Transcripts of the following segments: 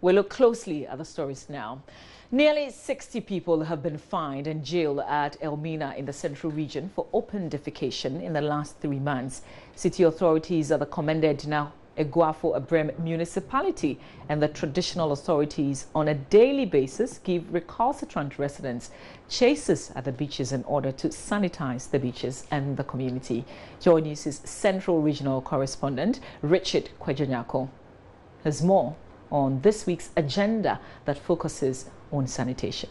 We'll look closely at the stories now. Nearly 60 people have been fined and jailed at Elmina in the central region for open defecation in the last 3 months. City authorities are commended now Eguafo Abrem municipality and the traditional authorities on a daily basis give recalcitrant residents chases at the beaches in order to sanitize the beaches and the community. Joy News' Central Regional Correspondent Richard Kwejanyako has more on this week's agenda that focuses on sanitation.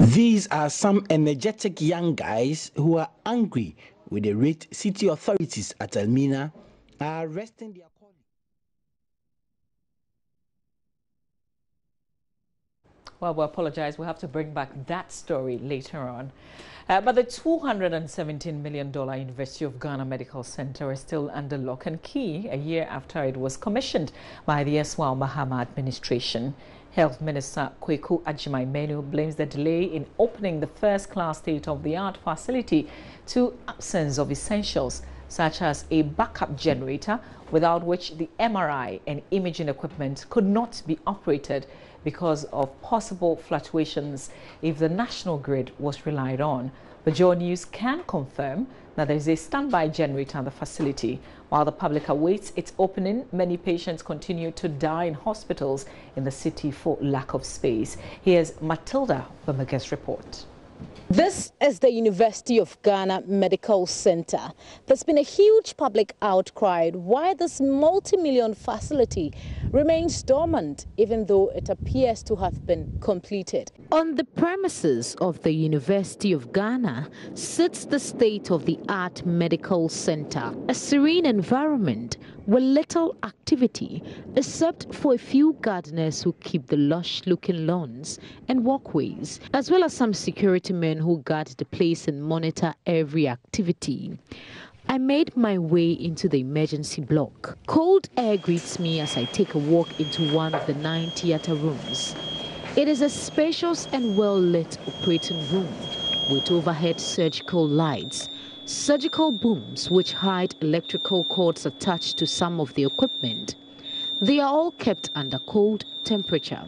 These are some energetic young guys who are angry with the rate city authorities at Elmina are arresting their colleagues. Well, we apologize. We'll have to bring back that story later on. But the $217 million University of Ghana Medical Center is still under lock and key a year after it was commissioned by the Eswal Mahama administration. Health Minister Kweku Agyeman-Manu blames the delay in opening the first-class state-of-the-art facility to absence of essentials such as a backup generator, without which the MRI and imaging equipment could not be operated because of possible fluctuations if the national grid was relied on. The Joy News can confirm that there is a standby generator at the facility. While the public awaits its opening, many patients continue to die in hospitals in the city for lack of space. Here's Matilda Bamage's report. This is the University of Ghana Medical Center. There's been a huge public outcry why this multi-million facility remains dormant, even though it appears to have been completed. On the premises of the University of Ghana sits the state-of-the-art medical center, a serene environment with little activity except for a few gardeners who keep the lush-looking lawns and walkways, as well as some security men who guard the place and monitor every activity. I made my way into the emergency block. Cold air greets me as I take a walk into one of the 9 theater rooms. It is a spacious and well-lit operating room with overhead surgical lights, surgical booms which hide electrical cords attached to some of the equipment. They are all kept under cold temperature,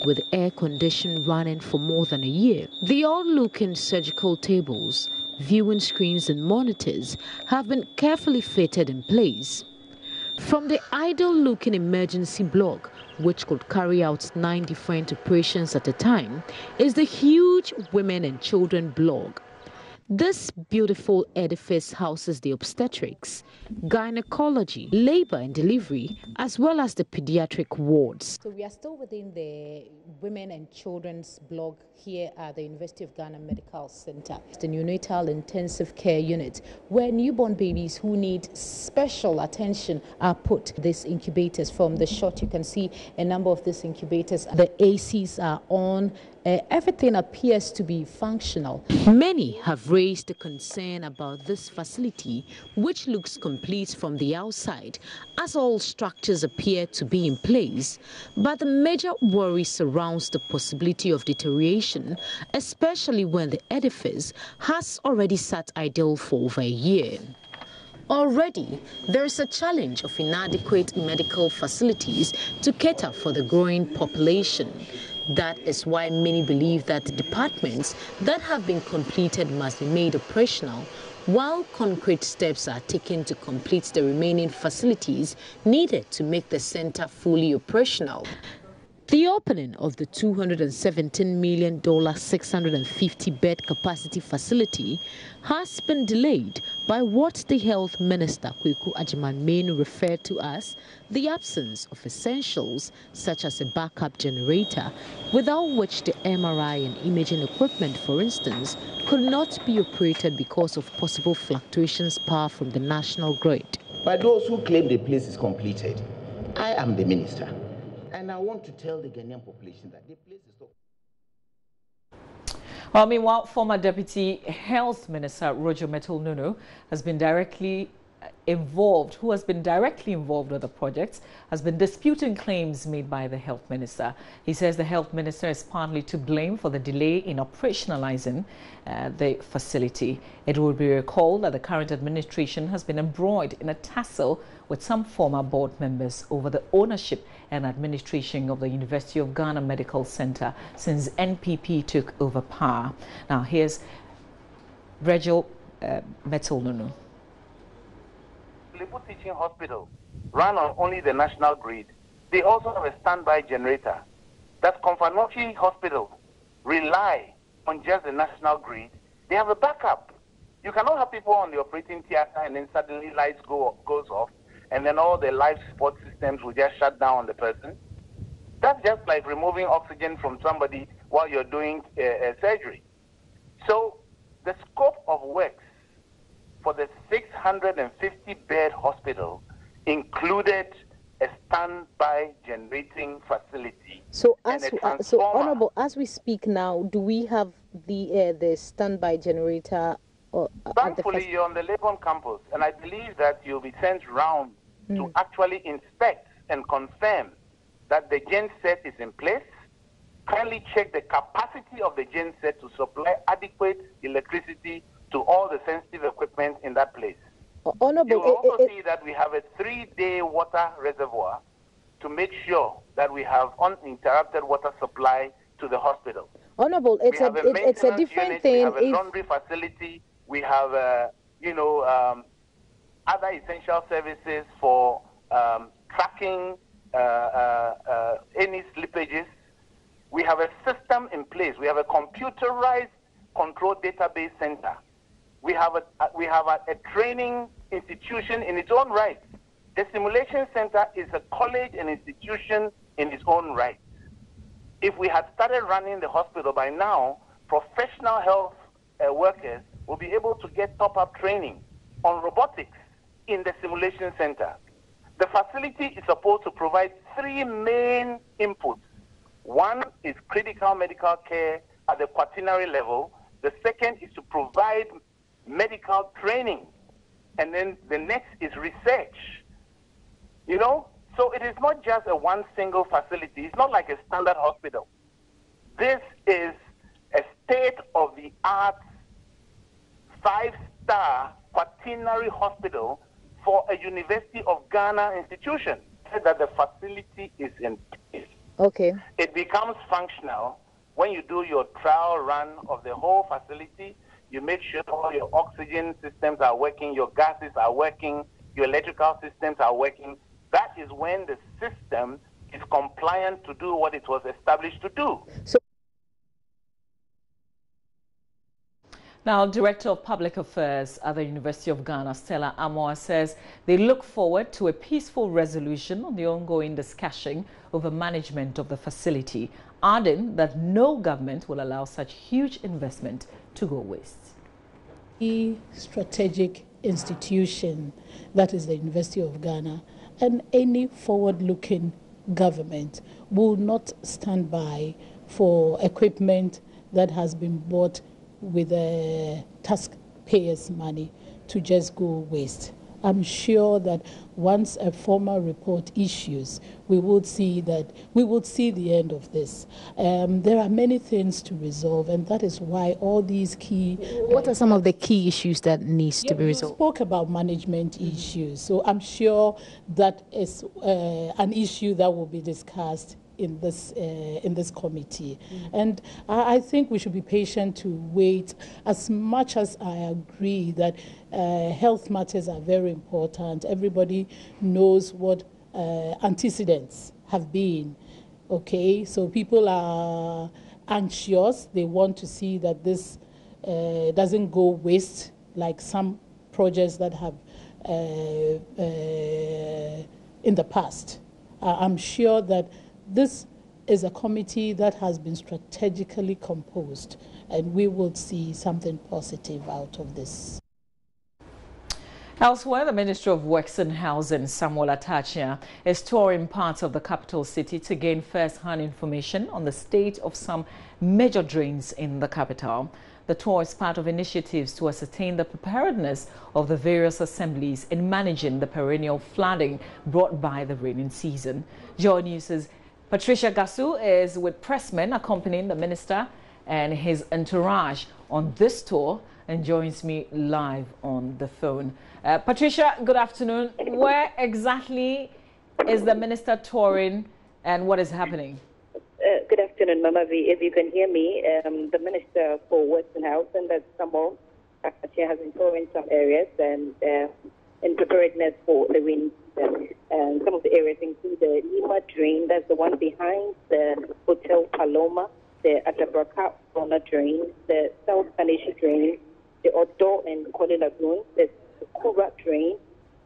with air condition running for more than a year. The odd-looking surgical tables, viewing screens and monitors have been carefully fitted in place. From the idle-looking emergency block, which could carry out 9 different operations at a time, is the huge women and children block. This beautiful edifice houses the obstetrics, gynecology, labor and delivery, as well as the pediatric wards. So we are still within the women and children's block here at the University of Ghana Medical Center, the neonatal intensive care unit, where newborn babies who need special attention are put. These incubators, from the shot you can see a number of these incubators, the ACs are on. Everything appears to be functional. Many have raised a concern about this facility, which looks complete from the outside, as all structures appear to be in place. But the major worry surrounds the possibility of deterioration, especially when the edifice has already sat idle for over a year. Already, there is a challenge of inadequate medical facilities to cater for the growing population. That is why many believe that the departments that have been completed must be made operational, while concrete steps are taken to complete the remaining facilities needed to make the center fully operational. The opening of the $217 million 650-bed capacity facility has been delayed by what the Health Minister Kweku Agyeman-Manu referred to as the absence of essentials such as a backup generator, without which the MRI and imaging equipment, for instance, could not be operated because of possible fluctuations power from the national grid. By those who claim the place is completed, I am the minister. And I want to tell the Ghanaian population that the place is not. Well, meanwhile, former Deputy Health Minister Roger Mettle-Nunoo has been directly involved with the projects, has been disputing claims made by the health minister. He says the health minister is partly to blame for the delay in operationalizing the facility. It will be recalled that the current administration has been embroiled in a tussle with some former board members over the ownership and administration of the University of Ghana Medical Center since NPP took over power. Now here's Roger Mettle-Nunoo. Libu Teaching Hospital run on only the national grid. They also have a standby generator. That Komfanochi Hospital rely on just the national grid. They have a backup. You cannot have people on the operating theater and then suddenly lights goes off and then all the life support systems will just shut down on the person. That's just like removing oxygen from somebody while you're doing a surgery. So the scope of works for the 650-bed hospital included a standby generating facility. So, Honourable, as we speak now, do we have the standby generator? Thankfully, you're on the Legon campus, and I believe that you'll be sent round to actually inspect and confirm that the genset is in place. Kindly check the capacity of the genset to supply adequate electricity to all the sensitive equipment in that place. Honourable, you will also see that we have a 3-day water reservoir to make sure that we have uninterrupted water supply to the hospital. Honourable, it's a different unit, thing. We have a laundry facility. We have, other essential services for tracking any slippages. We have a system in place. We have a computerized control database center. We have a training institution in its own right. The simulation center is a college and institution in its own right. If we had started running the hospital by now, professional health workers will be able to get top-up training on robotics in the simulation center. The facility is supposed to provide 3 main inputs. One is critical medical care at the quaternary level. The second is to provide medical training. And then the next is research. So it is not just a one single facility. It's not like a standard hospital. This is a state-of-the-art 5-star quaternary hospital for a University of Ghana institution. That the facility is in place. Okay. It becomes functional when you do your trial run of the whole facility. You make sure all your oxygen systems are working, your gases are working, your electrical systems are working. That is when the system is compliant to do what it was established to do. Now, Director of Public Affairs at the University of Ghana, Stella Amoah, says they look forward to a peaceful resolution on the ongoing discussion over management of the facility, adding that no government will allow such huge investment to go waste. The strategic institution, that is the University of Ghana, and any forward-looking government will not stand by for equipment that has been bought with taxpayers' money to just go waste. I'm sure that once a formal report issues, we would see the end of this. There are many things to resolve, and that is why all these key... What are some of the key issues that needs to be resolved? We spoke about management issues, so I'm sure that is an issue that will be discussed in this committee. And I think we should be patient to wait. As much as I agree that health matters are very important, everybody knows what antecedents have been. Okay, so people are anxious. They want to see that this doesn't go waste like some projects that have in the past. I'm sure that this is a committee that has been strategically composed, and we will see something positive out of this. Elsewhere, the Ministry of Works and Housing, Samuel Atachia, is touring parts of the capital city to gain first-hand information on the state of some major drains in the capital. The tour is part of initiatives to ascertain the preparedness of the various assemblies in managing the perennial flooding brought by the rainy season. Joy News' Patricia Gasu is with pressmen accompanying the minister and his entourage on this tour and joins me live on the phone. Patricia, good afternoon. Where exactly is the minister touring and what is happening? Good afternoon, Mama V. If you can hear me, the Minister for Works and Housing, that's Samuel Atachia, has been touring some areas and in preparedness for the rain season. And some of the areas include the Lima Drain, that's the one behind the Hotel Paloma, the Atabraka Fauna Drain, the South Sanitation Drain, the Odo and Kole Lagoon, the Kura Drain,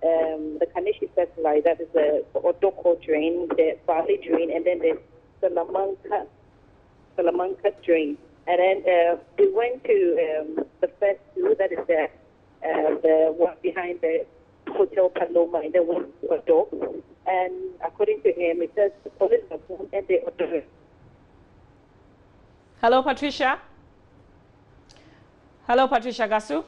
the Kaneshi Satellite, that is the Odoko Drain, the Valley Drain, and then the Salamanca Drain. And then we went to the first two, that is the one behind the Hotel Paloma, and then went to Odo. And according to him, it says the Kole Lagoon and the Odo. Hello, Patricia. Hello, Patricia Gasu.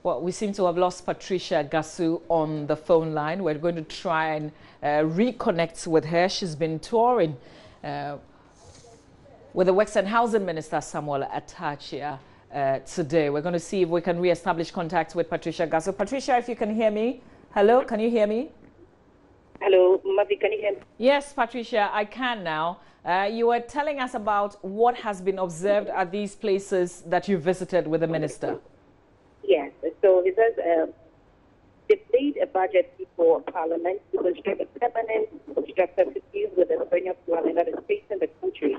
Well, we seem to have lost Patricia Gasu on the phone line. We're going to try and reconnect with her. She's been touring with the Works and Housing Minister, Samuel Atachia, today. We're going to see if we can re-establish contact with Patricia Gasu. Patricia, if you can hear me. Hello, can you hear me? Hello, Mavi, can you hear me? Yes, Patricia, I can now. You were telling us about what has been observed at these places that you visited with the minister. Yes, so he says they made a budget before Parliament to construct a permanent structure to deal with the perennial flooding that is facing the country.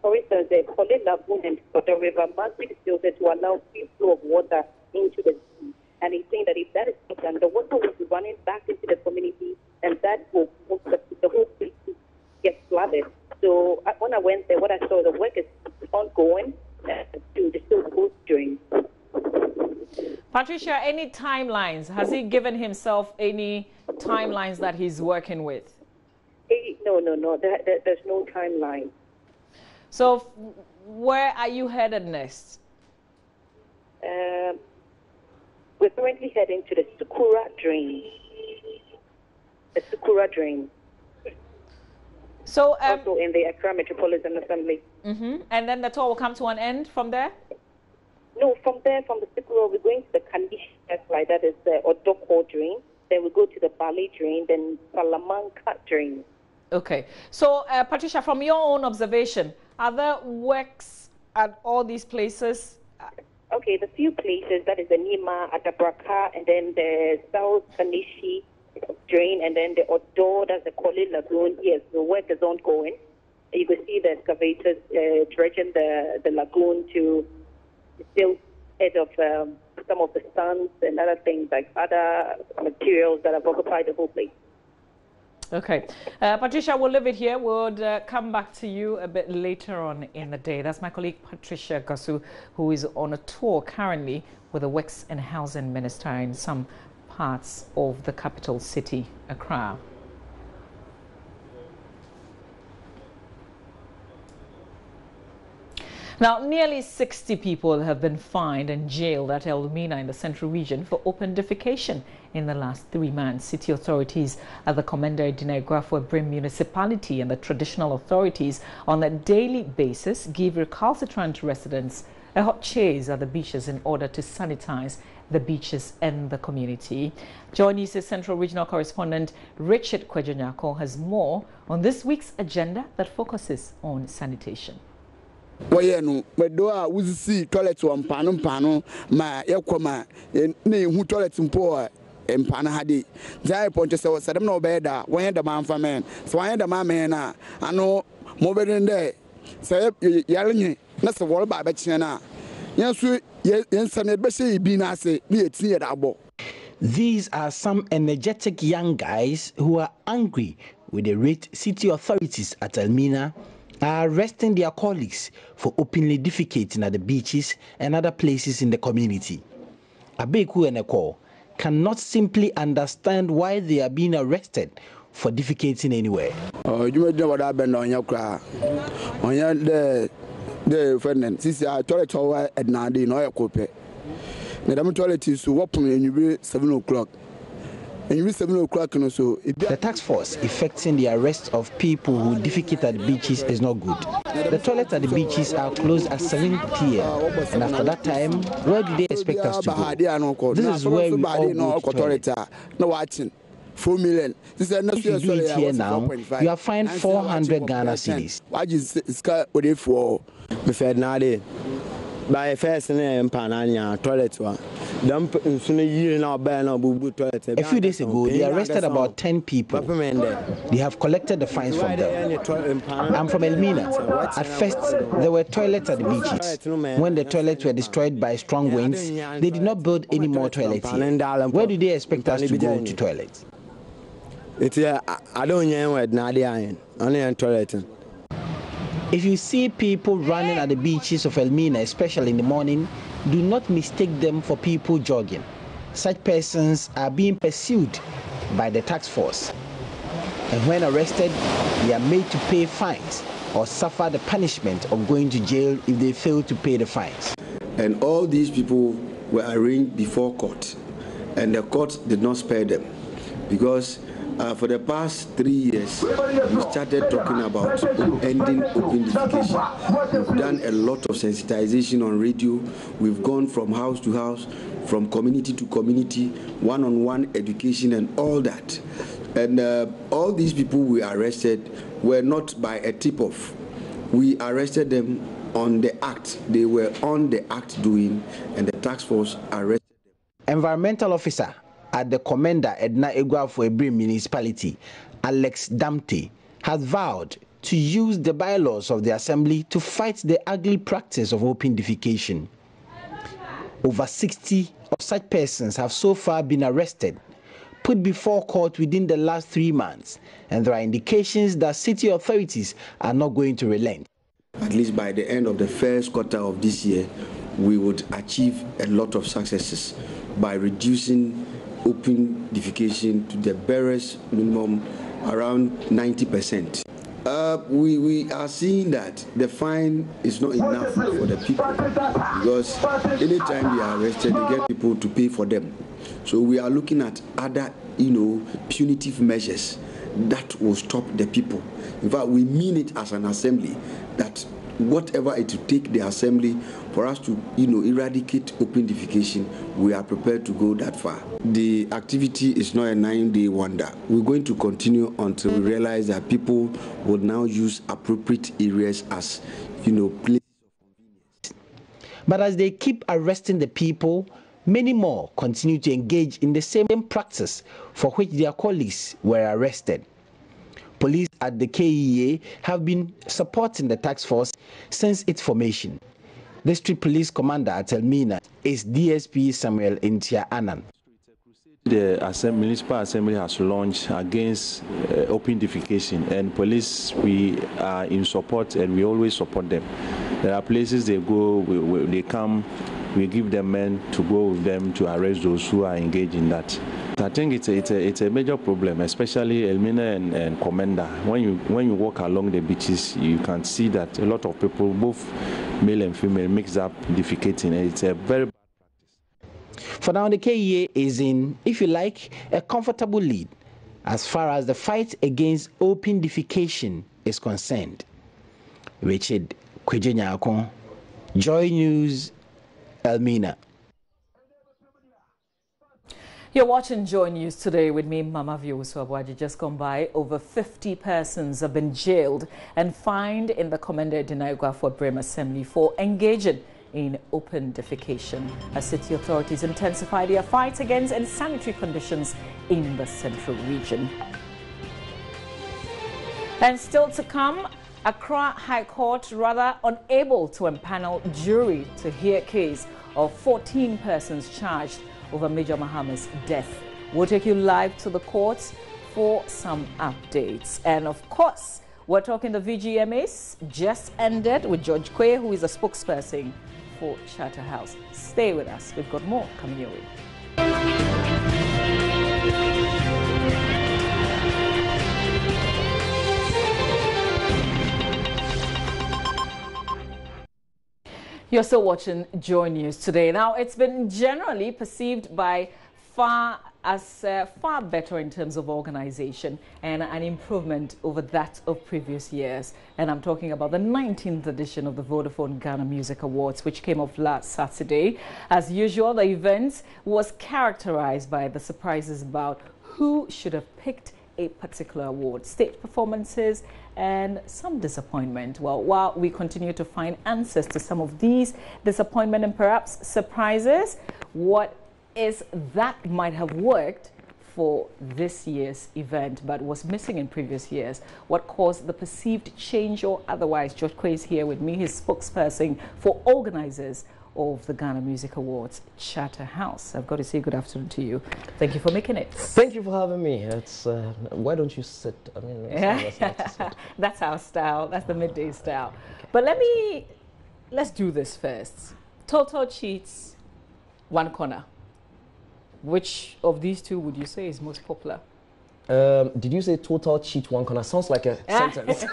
For instance, the Kole Lagoon and the river must be filtered to allow free flow of water into the sea. And he's saying that if that is not done, the water will be running back into the community, and that will the whole place get flooded. So when I went there, what I saw, the work is ongoing to distill both drains. Patricia, any timelines? Has he given himself any timelines that he's working with? No. There's no timeline. So where are you headed next? We're currently heading to the Sukura Drain. The Sukura Drain. So also in the Accra Metropolitan Assembly. And then the tour will come to an end from there? No, from there, from the Sukura, we're going to the Kandish Satellite, that is the Odoko Drain. Then we go to the Bali Drain, then Salamanca Drain. Okay. So, Patricia, from your own observation, are there works at all these places? Okay, the few places, that is the Nima, Atabraka, and then the South Kanishi Drain, and then the Odo, that's the Kole Lagoon. Yes, the work is ongoing. You can see the excavators dredging the lagoon to still ahead of some of the sands and other things, like other materials that have occupied the whole place. Okay. Patricia, we'll leave it here. We'll come back to you a bit later on in the day. That's my colleague Patricia Gasu, who is on a tour currently with the Works and Housing Minister in some parts of the capital city, Accra. Now, nearly 60 people have been fined and jailed at Elmina in the central region for open defecation in the last 3 months. City authorities at the Commander Dinagwafo Brim municipality and the traditional authorities on a daily basis give recalcitrant residents a hot chase at the beaches in order to sanitize the beaches and the community. Joining us, Central Regional Correspondent Richard Kwejonyako has more on this week's agenda that focuses on sanitation. Wayenu medoa uzisi toilet wa mpano ma yakoma ne hu toilet mpo mpana hadi jai ponte se sadam no beda wanyenda manfa men so wanyenda ma men na ano mo bedende se yalenye na se wol ba be na yensu yensane be se bi na ase ne yetinye da abo. These are some energetic young guys who are angry with the rate city authorities at Elmina are arresting their colleagues for openly defecating at the beaches and other places in the community. Abeku Eneko cannot simply understand why they are being arrested for defecating anywhere. You know what happened on your car? On your the friend, since I toilet over at Nadi, no cope. The toilet is open and you be 7 o'clock. And you be 7 o'clock and so. The task force effecting the arrest of people who defecate at the beaches is not good. The toilets at the beaches are closed at 7 p.m. and after that time, where do they expect us to go? This is where we all go to toilet. No watching. 4 million. If you do it here now, you are fined 400 Ghana cedis. Why is it for? We fed Nadi. By first name, Panania, toilet one. Dump in Sunny now, banner, boo toilet. A few days ago, they arrested about 10 people. They have collected the fines from them. I'm from Elmina. At first, there were toilets at the beaches. When the toilets were destroyed by strong winds, they did not build any more toilets here. Where do they expect us to go to toilets? I don't know where Nadia only in toilet. If you see people running at the beaches of Elmina, especially in the morning, do not mistake them for people jogging. Such persons are being pursued by the task force. And when arrested, they are made to pay fines or suffer the punishment of going to jail if they fail to pay the fines. And all these people were arraigned before court, and the court did not spare them because for the past 3 years, we started talking about ending open defecation. We've done a lot of sensitization on radio. We've gone from house to house, from community to community, one-on-one education and all that. And all these people we arrested were not by a tip-off. We arrested them on the act. They were on the act doing, and the task force arrested them. Environmental officer at the Commander Edna Eguafo Ebrim Municipality, Alex Damte, has vowed to use the bylaws of the Assembly to fight the ugly practice of open defecation. Over 60 of such persons have so far been arrested, put before court within the last 3 months, and there are indications that city authorities are not going to relent. At least by the end of the first quarter of this year, we would achieve a lot of successes by reducing open defecation to the barest minimum, around 90%. We are seeing that the fine is not enough for the people because anytime they are arrested, they get people to pay for them. So we are looking at other, punitive measures that will stop the people. In fact, we mean it as an assembly that whatever it will take the assembly for us to, eradicate open defecation, we are prepared to go that far. The activity is not a 9-day wonder. We're going to continue until we realize that people will now use appropriate areas as, places of convenience. But as they keep arresting the people, many more continue to engage in the same practice for which their colleagues were arrested. Police at the KEA have been supporting the task force since its formation. District Police Commander at Elmina is DSP Samuel Intia Annan. The Municipal Assembly has launched against open defecation, and police, we are in support and we always support them. There are places they go, they come, we give them men to go with them to arrest those who are engaged in that. I think it's a major problem, especially Elmina and Commander. When you walk along the beaches, you can see that a lot of people, both male and female, mix up defecating. It's a very bad practice. For now, the KEA is in, if you like, a comfortable lead as far as the fight against open defecation is concerned. Richard Kwejenyako, Joy News, Elmina. You're watching Joy News today with me, Mama Viewuswabwaji. Just gone by, over 50 persons have been jailed and fined in the Commander Edna Eguafo Ebrim Assembly for engaging in open defecation as city authorities intensify their fight against unsanitary conditions in the central region. And still to come, Accra High Court rather unable to empanel jury to hear case of 14 persons charged over Major Mahama's death. We'll take you live to the courts for some updates. And of course, we're talking the VGMAs just ended with George Quay, who is a spokesperson for Charterhouse. Stay with us. We've got more coming your way. You're still watching Joy News today. Now, it's been generally perceived by far better in terms of organization and an improvement over that of previous years. And I'm talking about the 19th edition of the Vodafone Ghana Music Awards, which came off last Saturday. As usual, the event was characterized by the surprises about who should have picked a particular award, stage performances, and some disappointment. Well, while we continue to find answers to some of these disappointment and perhaps surprises, what is that might have worked for this year's event but was missing in previous years? What caused the perceived change or otherwise? George Quay is here with me, his spokesperson for organizers of the Ghana Music Awards, Charterhouse. I've got to say good afternoon to you. Thank you for making it. Thank you for having me. It's why don't you sit? I mean, that's our style. That's the midday style. Okay. But let's do this first. Total Cheats, One Corner. Which of these two would you say is most popular? Did you say Total Cheat, One Corner? Sounds like a sentence.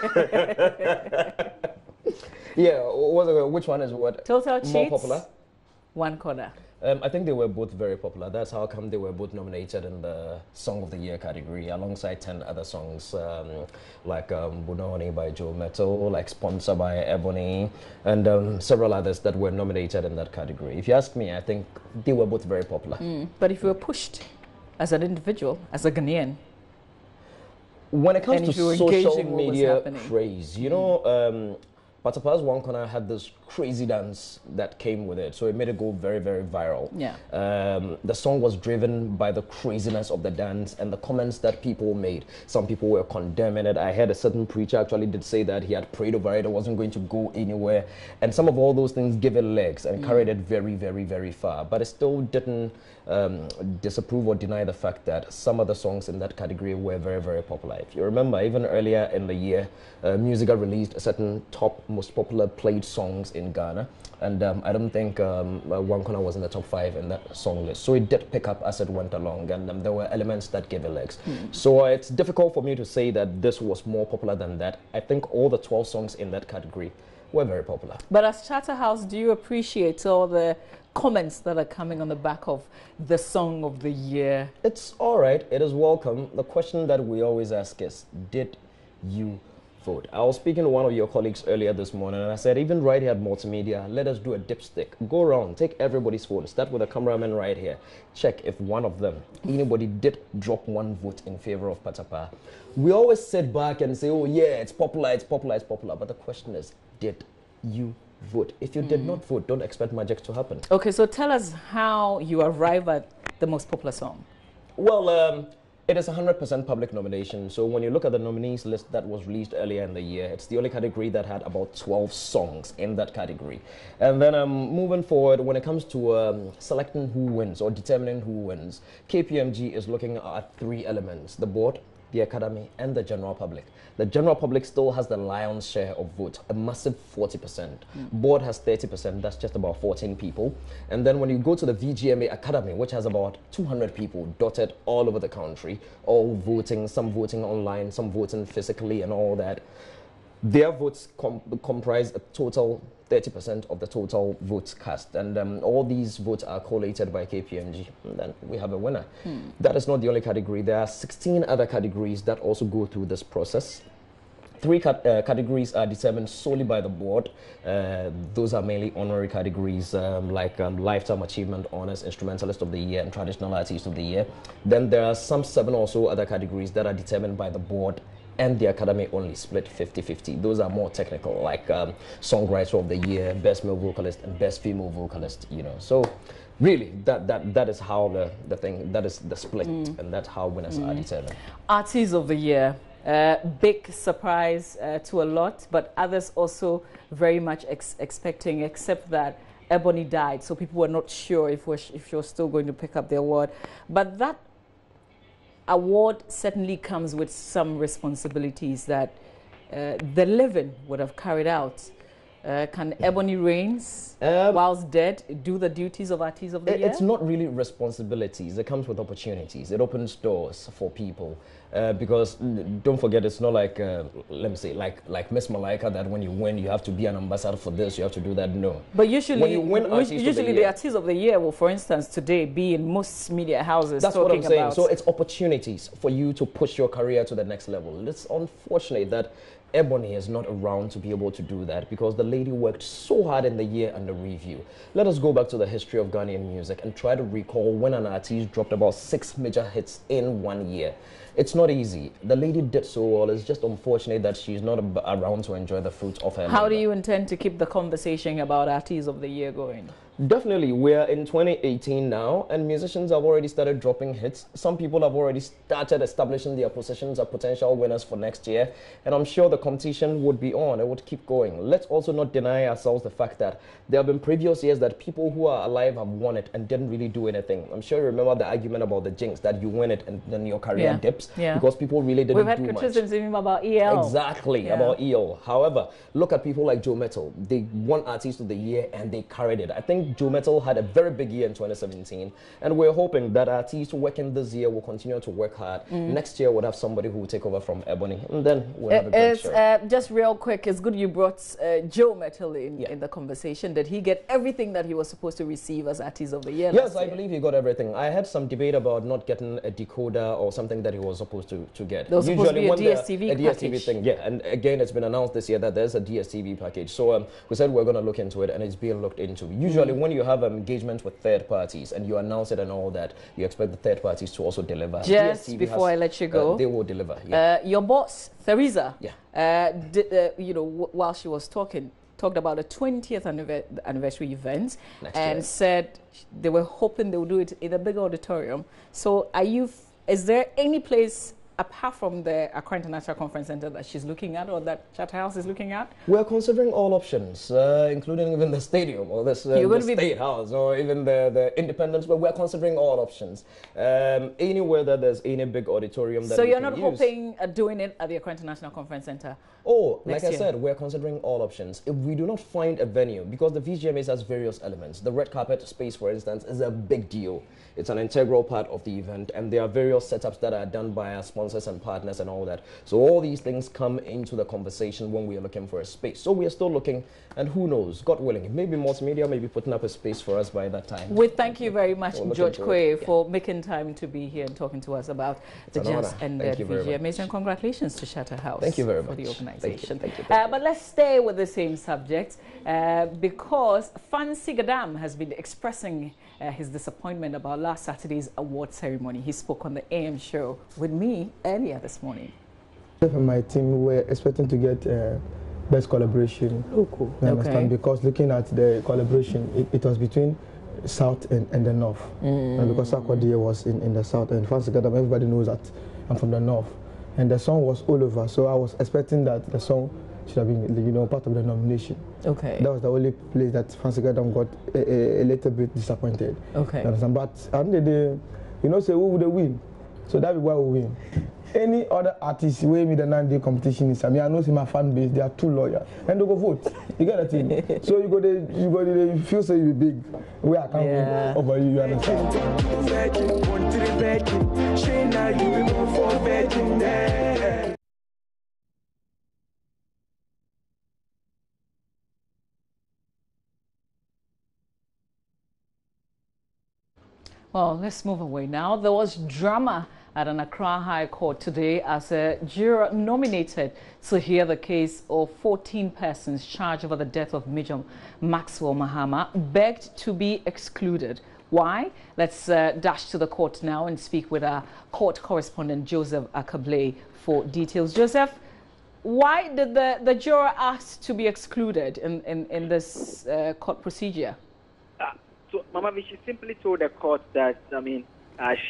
Yeah, which one is what? Total more Cheats, popular? One Corner. I think they were both very popular. That's how come they were both nominated in the Song of the Year category alongside 10 other songs like Bunoni by Joe Mettle, like Sponsor by Ebony, and several others that were nominated in that category. If you ask me, I think they were both very popular. But if you were pushed as an individual, as a Ghanaian, when it comes to social media craze, you know, Patapa's One Corner had this crazy dance that came with it, so it made it go very, very viral. Yeah. The song was driven by the craziness of the dance and the comments that people made. Some people were condemning it. I heard a certain preacher actually did say that he had prayed over it, it wasn't going to go anywhere. And some of all those things gave it legs and carried it very, very, very far. But it still didn't disapprove or deny the fact that some of the songs in that category were very, very popular. If you remember, even earlier in the year, Musica released a certain top most popular played songs in Ghana, and I don't think One Corner was in the top 5 in that song list. So it did pick up as it went along, and there were elements that gave it legs. So it's difficult for me to say that this was more popular than that. I think all the 12 songs in that category were very popular. But as Charterhouse, do you appreciate all the comments that are coming on the back of the Song of the Year? It's all right. It is welcome. The question that we always ask is, did you vote? I was speaking to one of your colleagues earlier this morning, and I said, even right here at Multimedia, let us do a dipstick. Go around, take everybody's phone, start with the cameraman right here. Check if one of them, anybody did drop one vote in favor of Patapa. We always sit back and say, oh yeah, it's popular, it's popular, it's popular. But the question is, did you vote? If you did not vote, don't expect magic to happen. Okay, so tell us how you arrive at the most popular song. Well, it is 100% public nomination. So when you look at the nominees list that was released earlier in the year, it's the only category that had about 12 songs in that category. And then moving forward, when it comes to selecting who wins or determining who wins, KPMG is looking at 3 elements: the board, the academy, and the general public. The general public still has the lion's share of vote, a massive 40%. Board has 30%, that's just about 14 people. And then when you go to the VGMA Academy, which has about 200 people dotted all over the country, all voting, some voting online, some voting physically and all that, their votes comprise a total 30% of the total votes cast, and all these votes are collated by KPMG, and then we have a winner. That is not the only category. There are 16 other categories that also go through this process. 3 categories are determined solely by the board. Those are mainly honorary categories like Lifetime Achievement Honors, Instrumentalist of the Year, and Traditional Artist of the Year. Then there are some 7 or so other categories that are determined by the board and the academy, only split 50-50. Those are more technical, like Songwriter of the Year, Best Male Vocalist, and Best Female Vocalist, you know. So really, that is how the thing, that is the split, and that's how winners are determined. Artist of the Year. Big surprise to a lot, but others also very much expecting, except that Ebony died, so people were not sure if she was still going to pick up the award. But that award certainly comes with some responsibilities that the living would have carried out Can Ebony Rains, whilst dead, do the duties of Artist of the Year? It's not really responsibilities. It comes with opportunities. It opens doors for people. Because don't forget, it's not like, let me say, like Miss Malaika, that when you win, you have to be an ambassador for this, you have to do that. No. But usually, when you win the Artist of the Year will, for instance, today be in most media houses. That's what I'm saying. So it's opportunities for you to push your career to the next level. It's unfortunate that Ebony is not around to be able to do that, because the lady worked so hard in the year under review. Let us go back to the history of Ghanaian music and try to recall when an artist dropped about 6 major hits in 1 year. It's not easy. The lady did so well. It's just unfortunate that she's not around to enjoy the fruits of her labor. How do you intend to keep the conversation about Artist of the Year going? Definitely. We're in 2018 now, and musicians have already started dropping hits. Some people have already started establishing their positions as potential winners for next year, and I'm sure the competition would be on. It would keep going. Let's also not deny ourselves the fact that there have been previous years that people who are alive have won it and didn't really do anything. I'm sure you remember the argument about the jinx, that you win it and then your career dips because people really didn't do much. We've had criticisms even about EL. Exactly, about EL. However, look at people like Joe Mettle. They won Artist of the Year and they carried it. I think Joe Mettle had a very big year in 2017, and we're hoping that artists working this year will continue to work hard. Next year we'll have somebody who will take over from Ebony, and then we'll have a great show. Just real quick, it's good you brought Joe Mettle in the conversation. Did he get everything that he was supposed to receive as Artist of the Year? Yes, I believe he got everything. I had some debate about not getting a decoder or something that he was supposed to get. There was supposed to be a DSTV thing, yeah, and again it's been announced this year that there's a DSTV package. So we said we're going to look into it, and it's being looked into. Usually when you have engagement with third parties and you announce it and all that, you expect the third parties to also deliver. Just DSTV before I let you go, they will deliver. Your boss, Theresa, while she was talked about the 20th anniversary event and said they were hoping they would do it in a big auditorium. So is there any place apart from the Accra International Conference Center that she's looking at, or that Charterhouse is looking at? We're considering all options, including even the stadium or the State House or even the Independence, but we're considering all options. Anywhere that there's any big auditorium that So you're not hoping at doing it at the Accra International Conference Center? Oh, like I said, we're considering all options. If we do not find a venue, because the VGMA has various elements. The red carpet space, for instance, is a big deal. It's an integral part of the event, and there are various setups that are done by our sponsors and partners and all that. So all these things come into the conversation when we are looking for a space. So we are still looking, and who knows, God willing, maybe multimedia may be putting up a space for us by that time. We thank you very much, George Quay, for making time to be here and talking to us about the jazz and the VGMAs, and congratulations to Charterhouse. Thank you very much for the organization. Thank you. But let's stay with the same subject because Fancy Gadam has been expressing his disappointment about last Saturday's award ceremony. He spoke on the AM show with me earlier this morning. My team were expecting to get best collaboration. Oh, cool. You understand? Because looking at the collaboration, it was between South and the North. And because Sarkodie was in the South, and Fancy Gadam, everybody knows that I'm from the North. And the song was all over, so I was expecting that the song should have been, part of the nomination. Okay. That was the only place that Fancy Gadam got a little bit disappointed. Okay. But at the end of the day, say who would win? So that is why we win. Any other artist who me the 9-day competition is, I know see my fan base, they are too loyal. And they go vote. You get the thing? So you go there, feel so you big. Where I can't win over you, you understand? Well, let's move away now. There was drama at an Accra High Court today as a juror nominated to hear the case of 14 persons charged over the death of Major Maxwell Mahama begged to be excluded. Why? Let's dash to the court now and speak with our court correspondent Joseph Akable for details. Joseph, why did the juror ask to be excluded in this court procedure? So, Mama, she simply told the court that,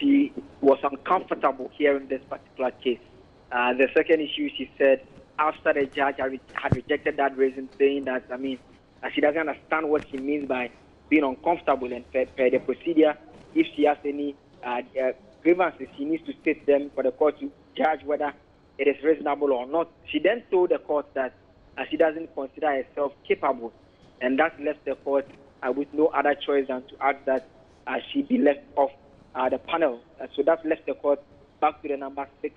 she was uncomfortable hearing this particular case. The second issue, she said, after the judge had rejected that reason, saying that, she doesn't understand what she means by being uncomfortable, and per the procedure, if she has any grievances, she needs to state them for the court to judge whether it is reasonable or not. She then told the court that she doesn't consider herself capable. And that left the court with no other choice than to ask that she be left off the panel. So that left the court back to the number 6.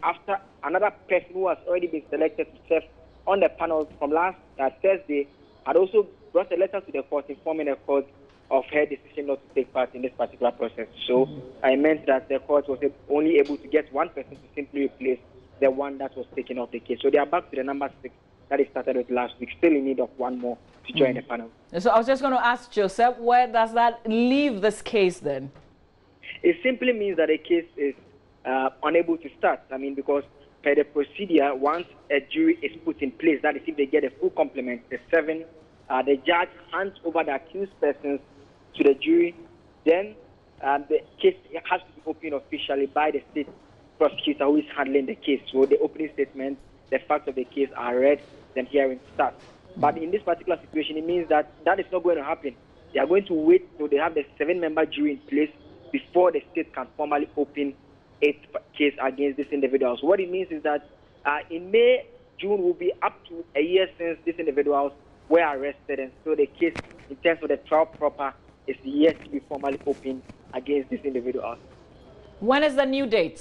After another person who has already been selected to serve on the panel from last Thursday had also brought a letter to the court informing the court of her decision not to take part in this particular process. So I meant that the court was only able to get one person to simply replace the one that was taken off the case. So they are back to the number 6 that they started with last week, still in need of one more to join the panel. So I was just going to ask Joseph, where does that leave this case then? It simply means that the case is unable to start. I mean, because per the procedure, once a jury is put in place, that is if they get a full complement, the 7, the judge hands over the accused persons to the jury, then the case has to be opened officially by the state prosecutor who is handling the case. So the opening statement, the facts of the case are read, then hearing starts. But in this particular situation, it means that that is not going to happen. They are going to wait till they have the 7-member jury in place before the state can formally open a case against these individuals. What it means is that in May, June will be up to a year since these individuals were arrested, and so the case, in terms of the trial proper, is yet to be formally opened against these individuals. When is the new date?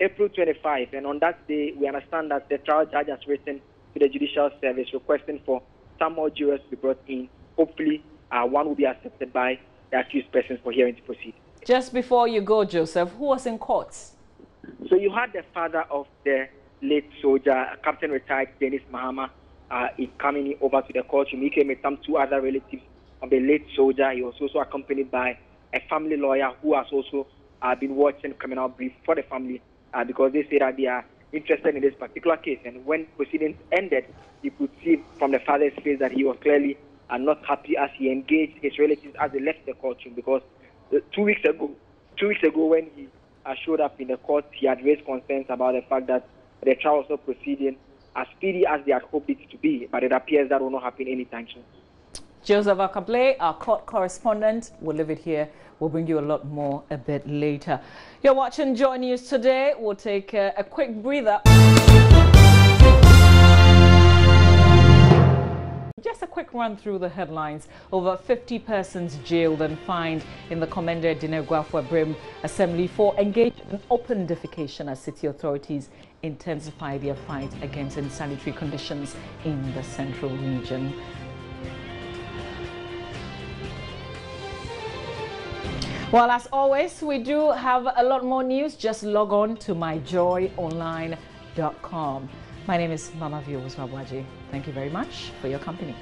April 25, and on that day, we understand that the trial judge has written to the Judicial Service requesting for some more jurors to be brought in. Hopefully, one will be accepted by the accused persons for hearing to proceed. Just before you go, Joseph, who was in court? So you had the father of the late soldier, Captain Retired Dennis Mahama, coming over to the courtroom. He came with some 2 other relatives of the late soldier. He was also accompanied by a family lawyer who has also been watching criminal brief for the family because they say that they are interested in this particular case. And when proceedings ended, you could see from the father's face that he was clearly not happy as he engaged his relatives as they left the courtroom, because 2 weeks ago when he showed up in the court, he had raised concerns about the fact that the trial was not proceeding as speedy as they had hoped it to be, but it appears that will not happen anytime soon. Joseph Akaple, our court correspondent. We'll leave it here. We'll bring you a lot more a bit later. You're watching Joy News today. We'll take a quick breather. Just a quick run through the headlines. Over 50 persons jailed and fined in the Commander Dinegwafwa Brim Assembly for engaging in open defecation as city authorities intensify their fight against unsanitary conditions in the central region. Well, as always, we do have a lot more news. Just log on to myjoyonline.com. My name is Mama Vio Uswabwaji. Thank you very much for your company.